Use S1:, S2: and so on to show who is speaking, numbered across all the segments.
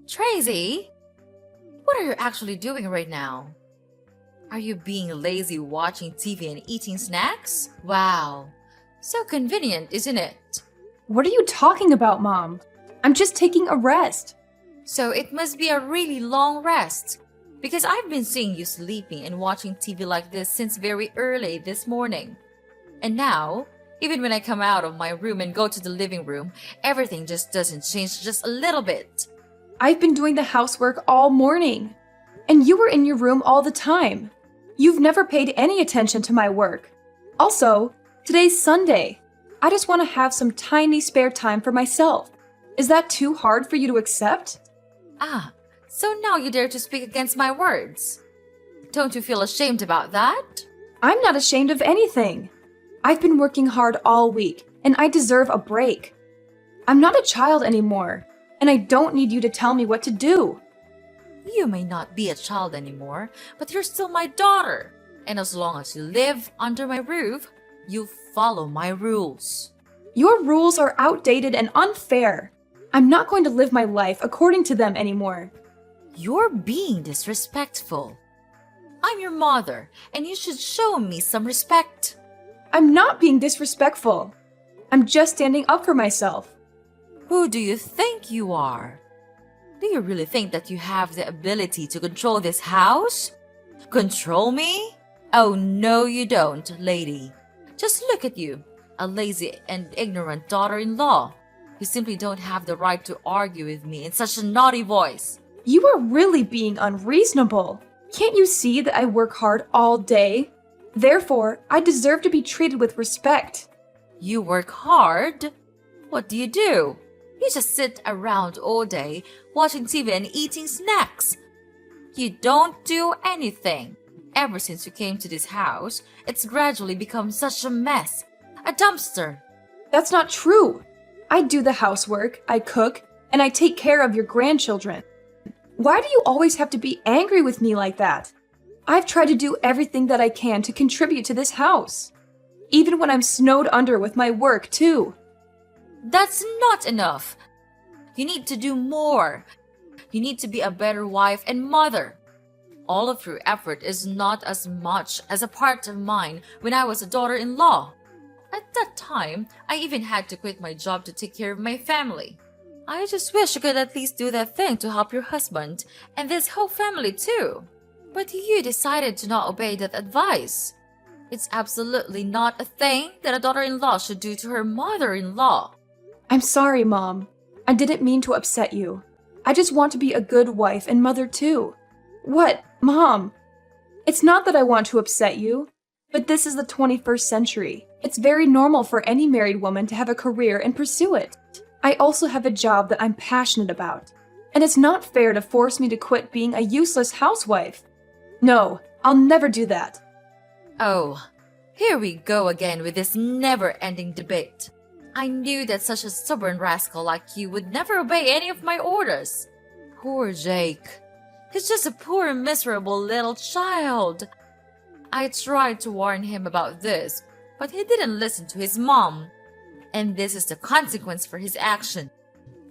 S1: Tracy, what are you actually doing right now? Are you being lazy watching TV and eating snacks? Wow, so convenient, isn't it?
S2: What are you talking about, Mom? I'm just taking a rest.
S1: So it must be a really long rest. Because I've been seeing you sleeping and watching TV like this since very early this morning. And now, even when I come out of my room and go to the living room, everything just doesn't change just a little bit.
S2: I've been doing the housework all morning. And you were in your room all the time. You've never paid any attention to my work. Also, today's Sunday. I just want to have some tiny spare time for myself. Is that too hard for you to accept?
S1: Ah, so now you dare to speak against my words. Don't you feel ashamed about that?
S2: I'm not ashamed of anything. I've been working hard all week, and I deserve a break. I'm not a child anymore, and I don't need you to tell me what to do.
S1: You may not be a child anymore, but you're still my daughter. And as long as you live under my roof, you follow my rules.
S2: Your rules are outdated and unfair. I'm not going to live my life according to them anymore.
S1: You're being disrespectful. I'm your mother, and you should show me some respect.
S2: I'm not being disrespectful. I'm just standing up for myself.
S1: Who do you think you are? Do you really think that you have the ability to control this house? Control me? Oh, no, you don't, lady. Just look at you, a lazy and ignorant daughter-in-law. You simply don't have the right to argue with me in such a naughty voice.
S2: You are really being unreasonable. Can't you see that I work hard all day? Therefore, I deserve to be treated with respect.
S1: You work hard? What do? You just sit around all day watching TV and eating snacks. You don't do anything. Ever since you came to this house, it's gradually become such a mess. A dumpster.
S2: That's not true. I do the housework, I cook, and I take care of your grandchildren. Why do you always have to be angry with me like that? I've tried to do everything that I can to contribute to this house. Even when I'm snowed under with my work, too.
S1: That's not enough. You need to do more. You need to be a better wife and mother. All of your effort is not as much as a part of mine when I was a daughter-in-law. At that time, I even had to quit my job to take care of my family. I just wish you could at least do that thing to help your husband and this whole family too. But you decided to not obey that advice. It's absolutely not a thing that a daughter-in-law should do to her mother-in-law.
S2: I'm sorry, Mom. I didn't mean to upset you. I just want to be a good wife and mother too. What, Mom? It's not that I want to upset you, but this is the 21st century. It's very normal for any married woman to have a career and pursue it. I also have a job that I'm passionate about, and it's not fair to force me to quit being a useless housewife. No, I'll never do that.
S1: Oh, here we go again with this never-ending debate. I knew that such a stubborn rascal like you would never obey any of my orders. Poor Jake. He's just a poor, miserable little child. I tried to warn him about this, but he didn't listen to his mom. And this is the consequence for his action.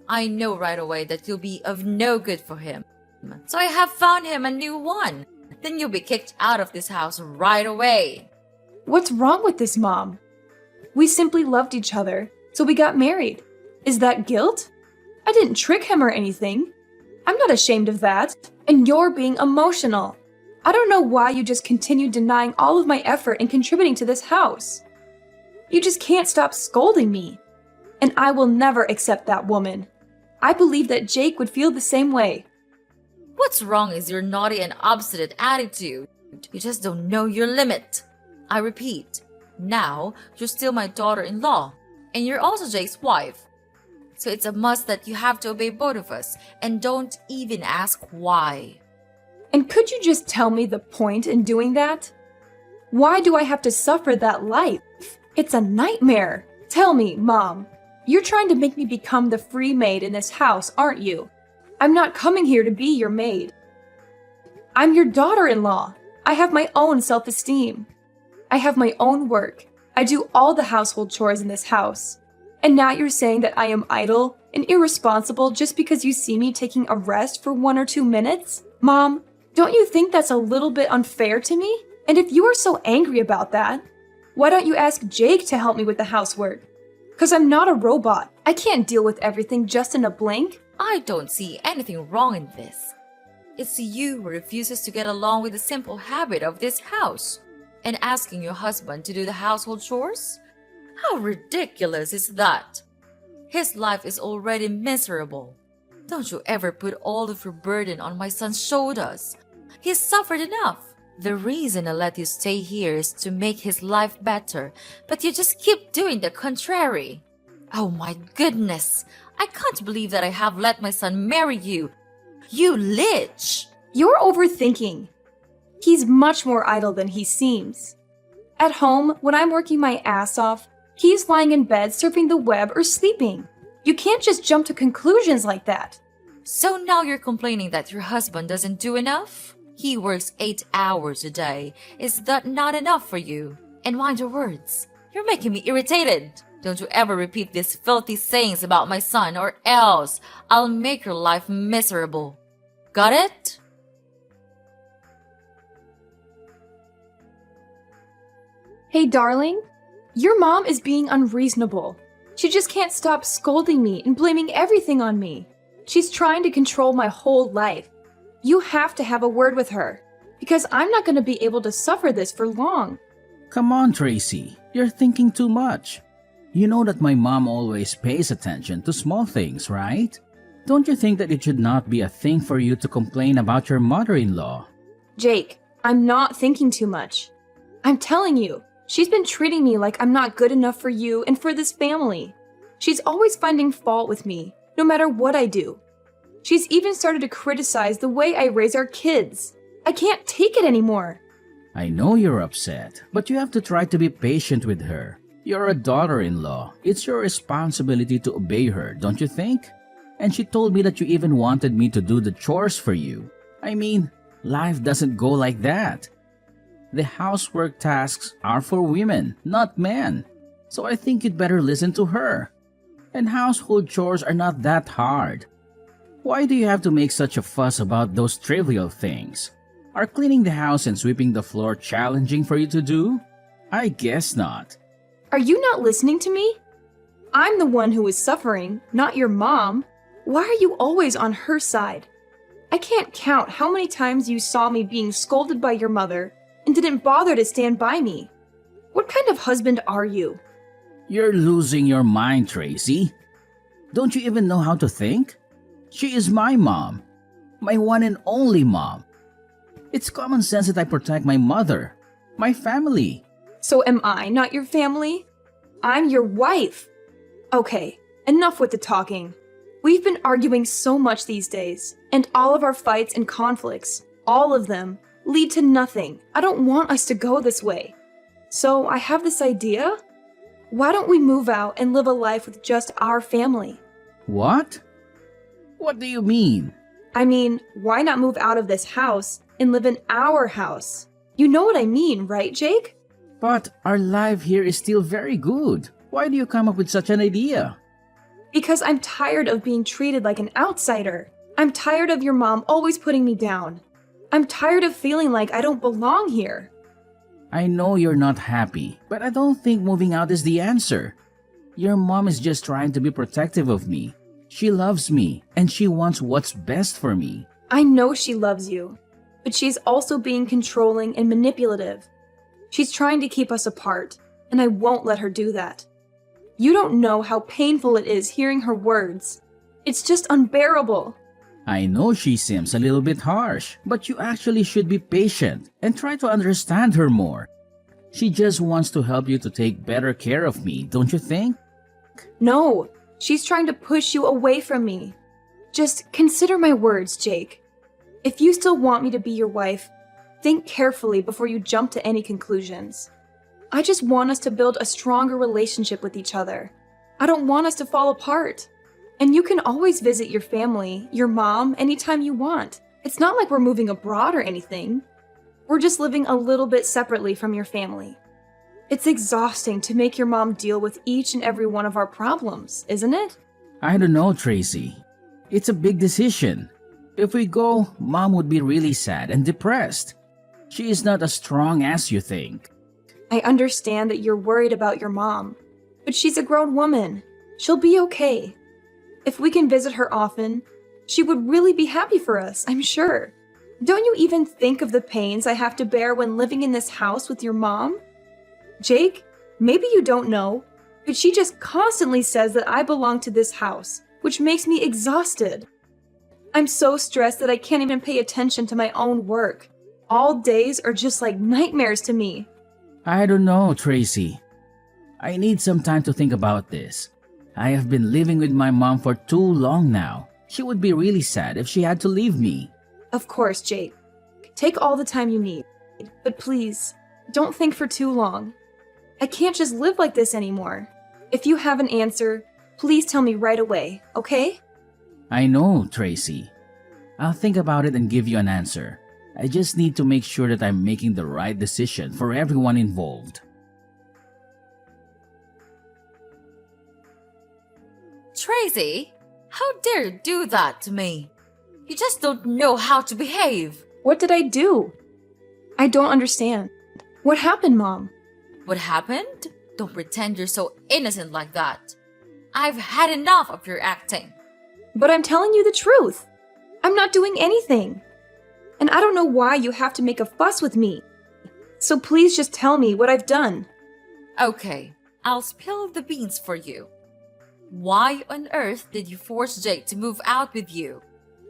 S1: I know right away that you'll be of no good for him. So I have found him a new one. Then you'll be kicked out of this house right away.
S2: What's wrong with this, Mom? We simply loved each other, so we got married. Is that guilt? I didn't trick him or anything. I'm not ashamed of that. And you're being emotional. I don't know why you just continue denying all of my effort in contributing to this house. You just can't stop scolding me. And I will never accept that woman. I believe that Jake would feel the same way.
S1: What's wrong is your naughty and obstinate attitude. You just don't know your limit. I repeat, now you're still my daughter-in-law, and you're also Jake's wife. So it's a must that you have to obey both of us, and don't even ask why.
S2: And could you just tell me the point in doing that? Why do I have to suffer that life? It's a nightmare. Tell me, Mom. You're trying to make me become the free maid in this house, aren't you? I'm not coming here to be your maid. I'm your daughter-in-law. I have my own self-esteem. I have my own work. I do all the household chores in this house. And now you're saying that I am idle and irresponsible just because you see me taking a rest for 1 or 2 minutes? Mom, don't you think that's a little bit unfair to me? And if you are so angry about that, why don't you ask Jake to help me with the housework? Because I'm not a robot. I can't deal with everything just in a blink.
S1: I don't see anything wrong in this. It's you who refuses to get along with the simple habit of this house and asking your husband to do the household chores? How ridiculous is that? His life is already miserable. Don't you ever put all of your burden on my son's shoulders. He's suffered enough. The reason I let you stay here is to make his life better, but you just keep doing the contrary. Oh my goodness! I can't believe that I have let my son marry you. You lich!
S2: You're overthinking. He's much more idle than he seems. At home, when I'm working my ass off, he's lying in bed surfing the web or sleeping. You can't just jump to conclusions like that.
S1: So now you're complaining that your husband doesn't do enough? He works 8 hours a day. Is that not enough for you? And mind your words. You're making me irritated. Don't you ever repeat these filthy sayings about my son, or else I'll make your life miserable. Got it?
S2: Hey, darling, your mom is being unreasonable. She just can't stop scolding me and blaming everything on me. She's trying to control my whole life. You have to have a word with her, because I'm not going to be able to suffer this for long.
S3: Come on, Tracy. You're thinking too much. You know that my mom always pays attention to small things, right? Don't you think that it should not be a thing for you to complain about your mother-in-law?
S2: Jake, I'm not thinking too much. I'm telling you, she's been treating me like I'm not good enough for you and for this family. She's always finding fault with me, no matter what I do. She's even started to criticize the way I raise our kids. I can't take it anymore.
S3: I know you're upset, but you have to try to be patient with her. You're a daughter-in-law. It's your responsibility to obey her, don't you think? And she told me that you even wanted me to do the chores for you. I mean, life doesn't go like that. The housework tasks are for women, not men. So I think you'd better listen to her. And household chores are not that hard. Why do you have to make such a fuss about those trivial things? Are cleaning the house and sweeping the floor challenging for you to do? I guess not.
S2: Are you not listening to me? I'm the one who is suffering, not your mom. Why are you always on her side? I can't count how many times you saw me being scolded by your mother and didn't bother to stand by me. What kind of husband are you?
S3: You're losing your mind, Tracy. Don't you even know how to think? She is my mom. My one and only mom. It's common sense that I protect my mother, my family.
S2: So am I not your family? I'm your wife. Okay, enough with the talking. We've been arguing so much these days, and all of our fights and conflicts, all of them, lead to nothing. I don't want us to go this way. So I have this idea. Why don't we move out and live a life with just our family?
S3: What? What do you mean?
S2: I mean, why not move out of this house and live in our house? You know what I mean, right, Jake?
S3: But our life here is still very good. Why do you come up with such an idea?
S2: Because I'm tired of being treated like an outsider. I'm tired of your mom always putting me down. I'm tired of feeling like I don't belong here.
S3: I know you're not happy, but I don't think moving out is the answer. Your mom is just trying to be protective of me. She loves me, and she wants what's best for me.
S2: I know she loves you, but she's also being controlling and manipulative. She's trying to keep us apart, and I won't let her do that. You don't know how painful it is hearing her words. It's just unbearable.
S3: I know she seems a little bit harsh, but you actually should be patient and try to understand her more. She just wants to help you to take better care of me, don't you think?
S2: No, she's trying to push you away from me. Just consider my words, Jake. If you still want me to be your wife, think carefully before you jump to any conclusions. I just want us to build a stronger relationship with each other. I don't want us to fall apart. And you can always visit your family, your mom, anytime you want. It's not like we're moving abroad or anything. We're just living a little bit separately from your family. It's exhausting to make your mom deal with each and every one of our problems, isn't it?
S3: I don't know, Tracy. It's a big decision. If we go, Mom would be really sad and depressed. She is not as strong as you think.
S2: I understand that you're worried about your mom, but she's a grown woman. She'll be okay. If we can visit her often, she would really be happy for us, I'm sure. Don't you even think of the pains I have to bear when living in this house with your mom? Jake, maybe you don't know, but she just constantly says that I belong to this house, which makes me exhausted. I'm so stressed that I can't even pay attention to my own work. All days are just like nightmares to me.
S3: I don't know, Tracy. I need some time to think about this. I have been living with my mom for too long now. She would be really sad if she had to leave me.
S2: Of course, Jake. Take all the time you need, but please, don't think for too long. I can't just live like this anymore. If you have an answer, please tell me right away, okay?
S3: I know, Tracy. I'll think about it and give you an answer. I just need to make sure that I'm making the right decision for everyone involved.
S1: Tracy, how dare you do that to me? You just don't know how to behave.
S2: What did I do? I don't understand. What happened, Mom?
S1: What happened? Don't pretend you're so innocent like that. I've had enough of your acting.
S2: But I'm telling you the truth. I'm not doing anything. And I don't know why you have to make a fuss with me. So please just tell me what I've done.
S1: Okay, I'll spill the beans for you. Why on earth did you force Jake to move out with you?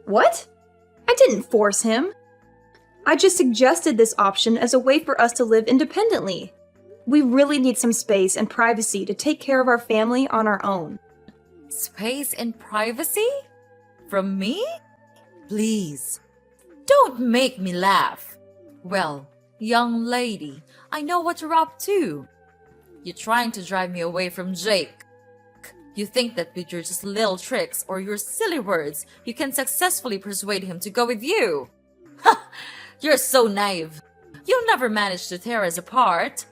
S2: What? I didn't force him. I just suggested this option as a way for us to live independently. We really need some space and privacy to take care of our family on our own.
S1: Space and privacy? From me? Please, don't make me laugh. Well, young lady, I know what you're up to. You're trying to drive me away from Jake. You think that with your just little tricks or your silly words, you can successfully persuade him to go with you. Ha! You're so naive. You'll never manage to tear us apart.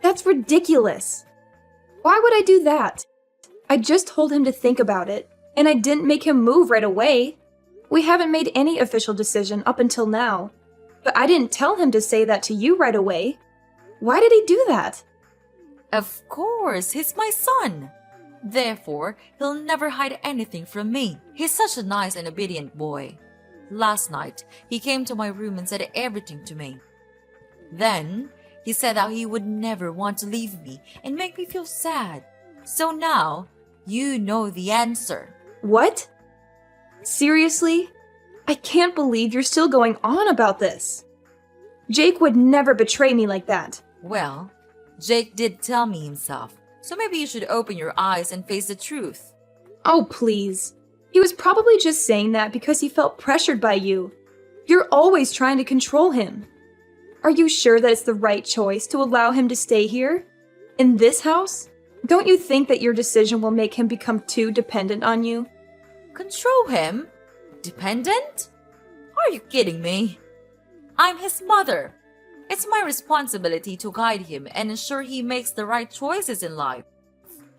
S2: That's ridiculous. Why would I do that? I just told him to think about it, and I didn't make him move right away. We haven't made any official decision up until now, but I didn't tell him to say that to you right away. Why did he do that?
S1: Of course, he's my son. Therefore, he'll never hide anything from me. He's such a nice and obedient boy. Last night, he came to my room and said everything to me. Then, he said how he would never want to leave me and make me feel sad. So now, you know the answer.
S2: What? Seriously? I can't believe you're still going on about this. Jake would never betray me like that.
S1: Well, Jake did tell me himself, so maybe you should open your eyes and face the truth.
S2: Oh, please. He was probably just saying that because he felt pressured by you. You're always trying to control him. Are you sure that it's the right choice to allow him to stay here? In this house? Don't you think that your decision will make him become too dependent on you?
S1: Control him? Dependent? Are you kidding me? I'm his mother. It's my responsibility to guide him and ensure he makes the right choices in life.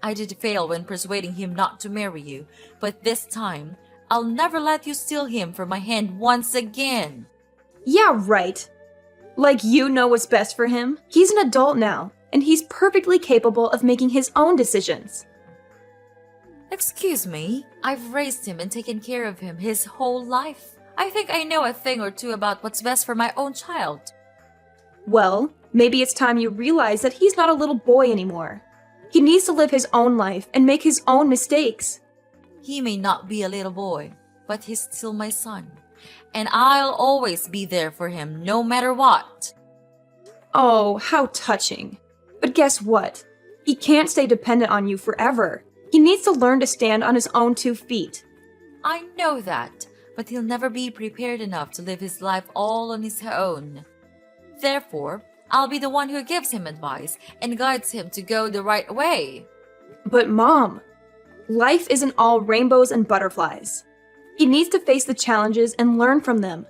S1: I did fail when persuading him not to marry you, but this time, I'll never let you steal him from my hand once again.
S2: Yeah, right. Like you know what's best for him. He's an adult now, and he's perfectly capable of making his own decisions.
S1: Excuse me, I've raised him and taken care of him his whole life. I think I know a thing or two about what's best for my own child.
S2: Well, maybe it's time you realize that he's not a little boy anymore. He needs to live his own life and make his own mistakes.
S1: He may not be a little boy, but he's still my son. And I'll always be there for him no matter what.
S2: Oh, how touching. But guess what? He can't stay dependent on you forever. He needs to learn to stand on his own 2 feet.
S1: I know that, but he'll never be prepared enough to live his life all on his own. Therefore, I'll be the one who gives him advice and guides him to go the right way.
S2: But Mom, life isn't all rainbows and butterflies. He needs to face the challenges and learn from them.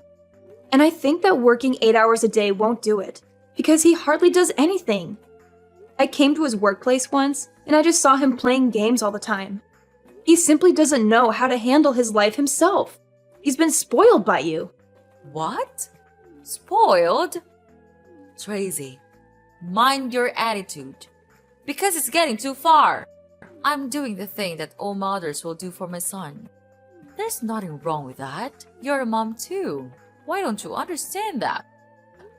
S2: And I think that working 8 hours a day won't do it, because he hardly does anything. I came to his workplace once, and I just saw him playing games all the time. He simply doesn't know how to handle his life himself. He's been spoiled by you.
S1: What? Spoiled? Tracy, mind your attitude. Because it's getting too far. I'm doing the thing that all mothers will do for my son. There's nothing wrong with that. You're a mom too. Why don't you understand that?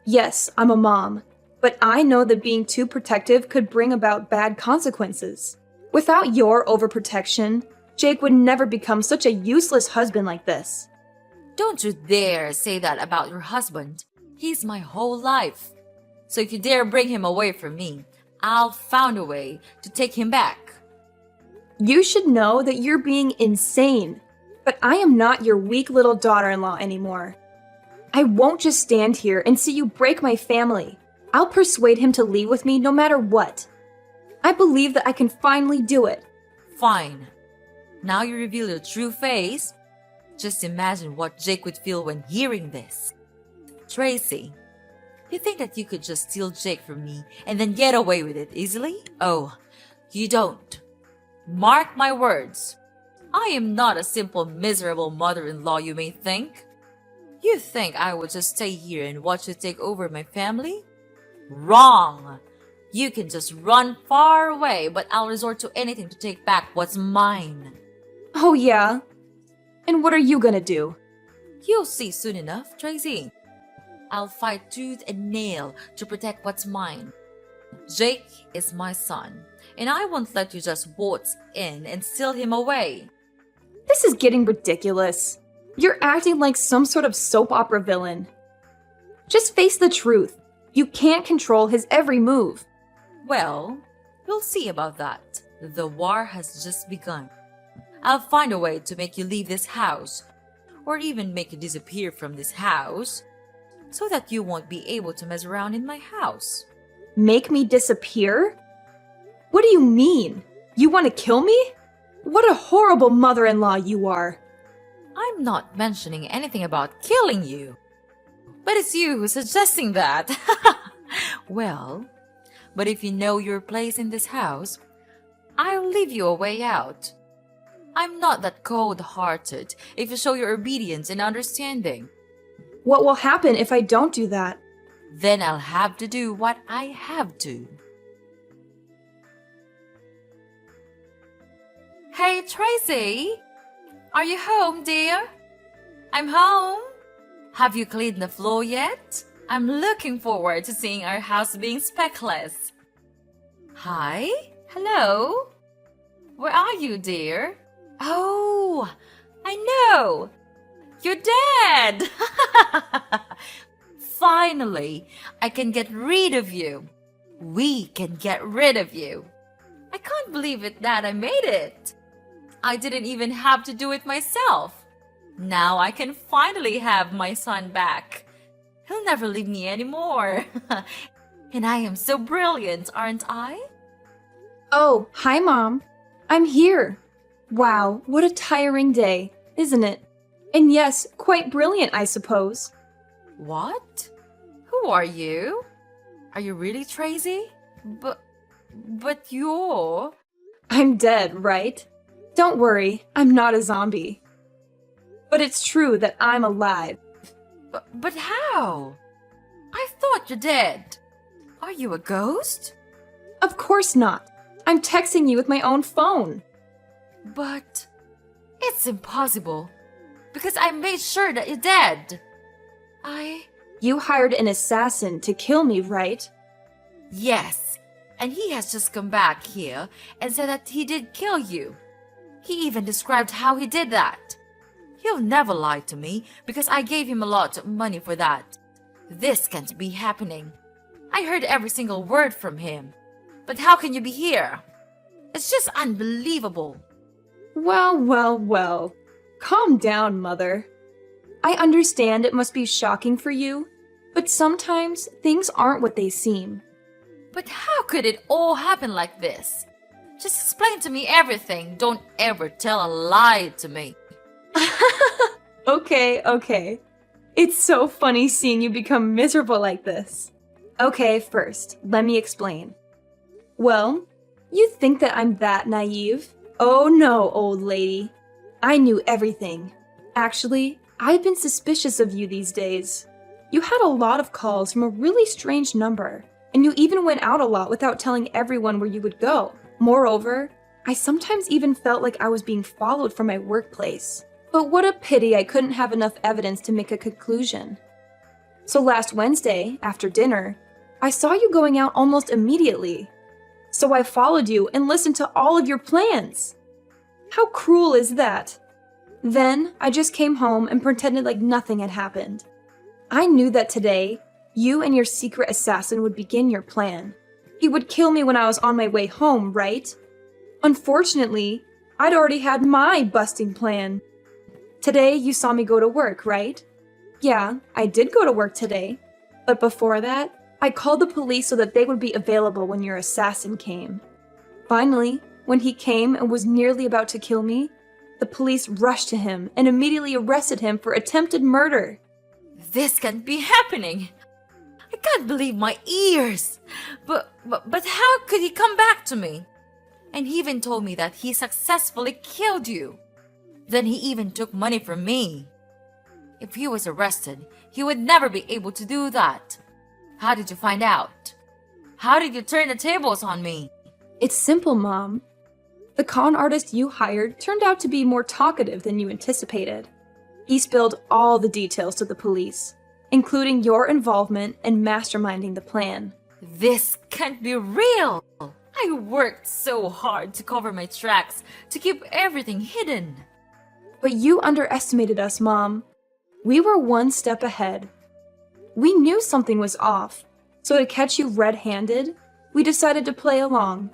S2: Yes, I'm a mom, but I know that being too protective could bring about bad consequences. Without your overprotection, Jake would never become such a useless husband like this.
S1: Don't you dare say that about your husband. He's my whole life. So if you dare bring him away from me, I'll find a way to take him back.
S2: You should know that you're being insane, but I am not your weak little daughter-in-law anymore. I won't just stand here and see you break my family. I'll persuade him to leave with me no matter what. I believe that I can finally do it.
S1: Fine. Now you reveal your true face. Just imagine what Jake would feel when hearing this. Tracy, you think that you could just steal Jake from me and then get away with it easily? Oh, you don't. Mark my words. I am not a simple, miserable mother-in-law you may think. You think I would just stay here and watch you take over my family? Wrong! You can just run far away, but I'll resort to anything to take back what's mine.
S2: Oh yeah? And what are you gonna do?
S1: You'll see soon enough, Tracy. I'll fight tooth and nail to protect what's mine. Jake is my son, and I won't let you just waltz in and steal him away.
S2: This is getting ridiculous. You're acting like some sort of soap opera villain. Just face the truth. You can't control his every move.
S1: Well, we'll see about that. The war has just begun. I'll find a way to make you leave this house, or even make you disappear from this house, so that you won't be able to mess around in my house.
S2: Make me disappear? What do you mean? You want to kill me? What a horrible mother-in-law you are.
S1: I'm not mentioning anything about killing you. But it's you who's suggesting that. Well, but if you know your place in this house, I'll leave you a way out. I'm not that cold-hearted if you show your obedience and understanding.
S2: What will happen if I don't do that?
S1: Then I'll have to do what I have to. Hey, Tracy! Are you home, dear? I'm home. Have you cleaned the floor yet? I'm looking forward to seeing our house being speckless. Hi? Hello? Where are you, dear? Oh, I know. You're dead. Finally, I can get rid of you. We can get rid of you. I can't believe it that I made it. I didn't even have to do it myself. Now I can finally have my son back. He'll never leave me anymore. And I am so brilliant, aren't I?
S2: Oh, hi, Mom. I'm here. Wow, what a tiring day, isn't it? And yes, quite brilliant, I suppose.
S1: What? Who are you? Are you really Tracy? But you're...
S2: I'm dead, right? Don't worry, I'm not a zombie. But it's true that I'm alive.
S1: But how? I thought you're dead. Are you a ghost?
S2: Of course not. I'm texting you with my own phone.
S1: But it's impossible. Because I made sure that you're dead.
S2: You hired an assassin to kill me, right?
S1: Yes, and he has just come back here and said that he did kill you. He even described how he did that. He'll never lie to me because I gave him a lot of money for that. This can't be happening. I heard every single word from him. But how can you be here? It's just unbelievable.
S2: Well. Calm down, Mother. I understand it must be shocking for you, but sometimes things aren't what they seem.
S1: But how could it all happen like this? Just explain to me everything. Don't ever tell a lie to me.
S2: Okay. It's so funny seeing you become miserable like this. Okay, first, let me explain. Well, you think that I'm that naive? Oh no, old lady. I knew everything. Actually, I've been suspicious of you these days. You had a lot of calls from a really strange number, and you even went out a lot without telling everyone where you would go. Moreover, I sometimes even felt like I was being followed from my workplace. But what a pity I couldn't have enough evidence to make a conclusion. So last Wednesday, after dinner, I saw you going out almost immediately. So I followed you and listened to all of your plans. How cruel is that? Then I just came home and pretended like nothing had happened. I knew that today, you and your secret assassin would begin your plan. He would kill me when I was on my way home, right? Unfortunately, I'd already had my busting plan. Today, you saw me go to work, right? Yeah, I did go to work today. But before that, I called the police so that they would be available when your assassin came. Finally, when he came and was nearly about to kill me, the police rushed to him and immediately arrested him for attempted murder.
S1: This can't be happening. I can't believe my ears. But how could he come back to me? And he even told me that he successfully killed you. Then he even took money from me. If he was arrested, he would never be able to do that. How did you find out? How did you turn the tables on me?
S2: It's simple, Mom. The con artist you hired turned out to be more talkative than you anticipated. He spilled all the details to the police, including your involvement in masterminding the plan.
S1: This can't be real. I worked so hard to cover my tracks, to keep everything hidden.
S2: But you underestimated us, Mom. We were one step ahead. We knew something was off, so to catch you red-handed, we decided to play along.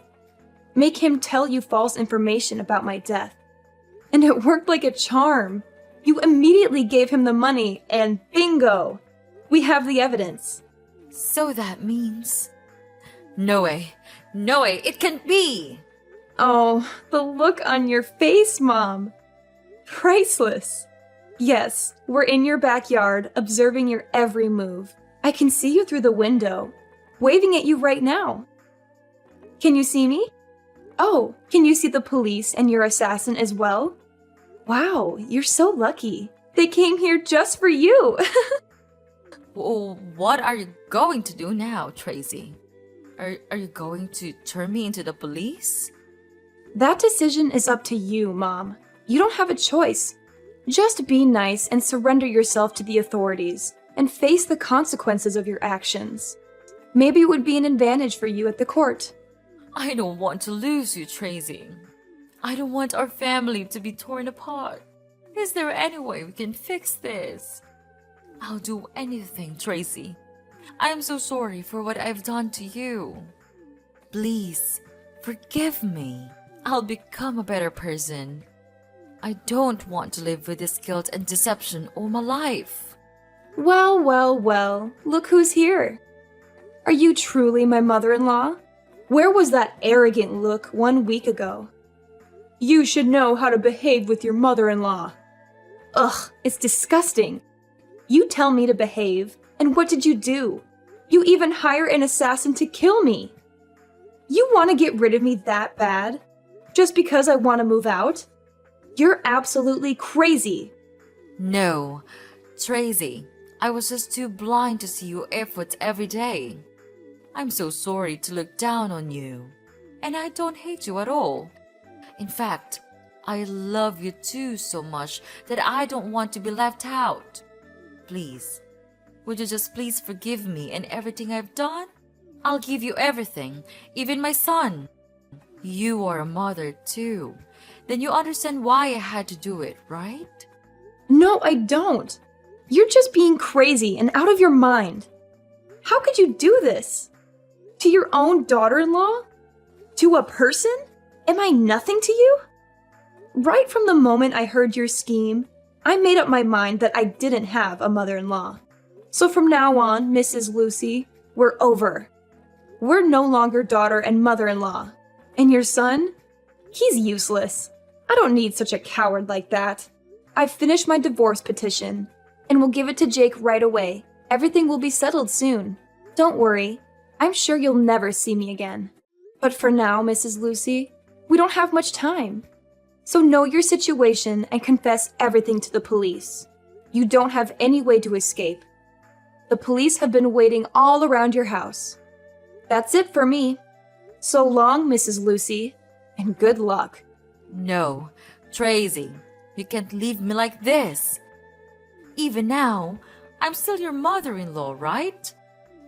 S2: Make him tell you false information about my death. And it worked like a charm. You immediately gave him the money, and bingo! We have the evidence.
S1: So that means... No way, it can't be!
S2: Oh, the look on your face, Mom. Priceless. Yes, we're in your backyard, observing your every move. I can see you through the window, waving at you right now. Can you see me? Oh, can you see the police and your assassin as well? Wow, you're so lucky. They came here just for you.
S1: Well, what are you going to do now, Tracy? Are you going to turn me into the police?
S2: That decision is up to you, Mom. You don't have a choice. Just be nice and surrender yourself to the authorities and face the consequences of your actions. Maybe it would be an advantage for you at the court.
S1: I don't want to lose you, Tracy. I don't want our family to be torn apart. Is there any way we can fix this? I'll do anything, Tracy. I am so sorry for what I've done to you. Please, forgive me. I'll become a better person. I don't want to live with this guilt and deception all my life.
S2: Well, look who's here. Are you truly my mother-in-law? Where was that arrogant look 1 week ago? You should know how to behave with your mother-in-law. Ugh, it's disgusting. You tell me to behave, and what did you do? You even hire an assassin to kill me. You want to get rid of me that bad? Just because I want to move out? You're absolutely crazy.
S1: No, Tracy, I was just too blind to see your efforts every day. I'm so sorry to look down on you. And I don't hate you at all. In fact, I love you too so much that I don't want to be left out. Please, would you just please forgive me and everything I've done? I'll give you everything, even my son. You are a mother too. Then you understand why I had to do it, right?
S2: No, I don't. You're just being crazy and out of your mind. How could you do this? To your own daughter-in-law? To a person? Am I nothing to you? Right from the moment I heard your scheme, I made up my mind that I didn't have a mother-in-law. So from now on, Mrs. Lucy, we're over. We're no longer daughter and mother-in-law. And your son? He's useless. I don't need such a coward like that. I've finished my divorce petition, and we'll give it to Jake right away. Everything will be settled soon. Don't worry. I'm sure you'll never see me again. But for now, Mrs. Lucy, we don't have much time. So know your situation and confess everything to the police. You don't have any way to escape. The police have been waiting all around your house. That's it for me. So long, Mrs. Lucy, and good luck.
S1: No, Tracy, you can't leave me like this. Even now, I'm still your mother-in-law, right?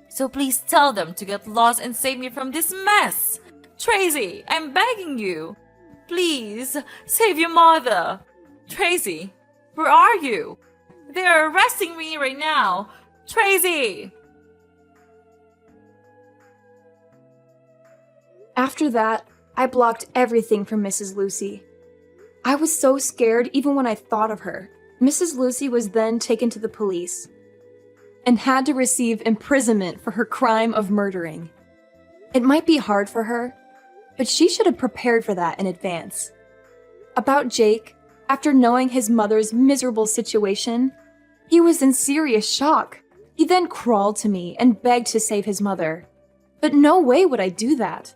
S1: So please tell them to get lost and save me from this mess. Tracy, I'm begging you. Please, save your mother. Tracy, where are you? They are arresting me right now. Tracy!
S2: After that, I blocked everything from Mrs. Lucy. I was so scared even when I thought of her. Mrs. Lucy was then taken to the police and had to receive imprisonment for her crime of murdering. It might be hard for her, but she should have prepared for that in advance. About Jake, after knowing his mother's miserable situation, he was in serious shock. He then crawled to me and begged to save his mother. But no way would I do that.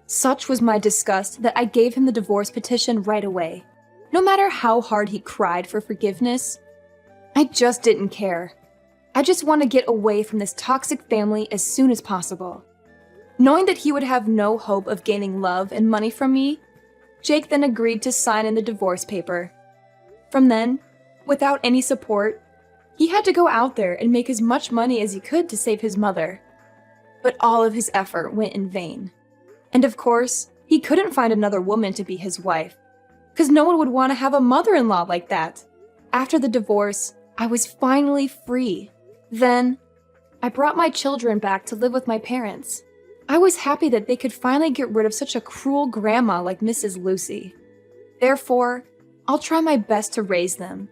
S2: Such was my disgust that I gave him the divorce petition right away. No matter how hard he cried for forgiveness, I just didn't care. I just want to get away from this toxic family as soon as possible. Knowing that he would have no hope of gaining love and money from me, Jake then agreed to sign in the divorce paper. From then, without any support, he had to go out there and make as much money as he could to save his mother. But all of his effort went in vain. And of course, he couldn't find another woman to be his wife, because no one would want to have a mother-in-law like that. After the divorce, I was finally free. Then, I brought my children back to live with my parents. I was happy that they could finally get rid of such a cruel grandma like Mrs. Lucy. Therefore, I'll try my best to raise them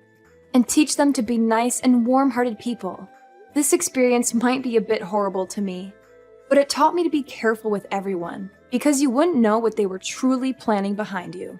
S2: and teach them to be nice and warm-hearted people. This experience might be a bit horrible to me, but it taught me to be careful with everyone, because you wouldn't know what they were truly planning behind you.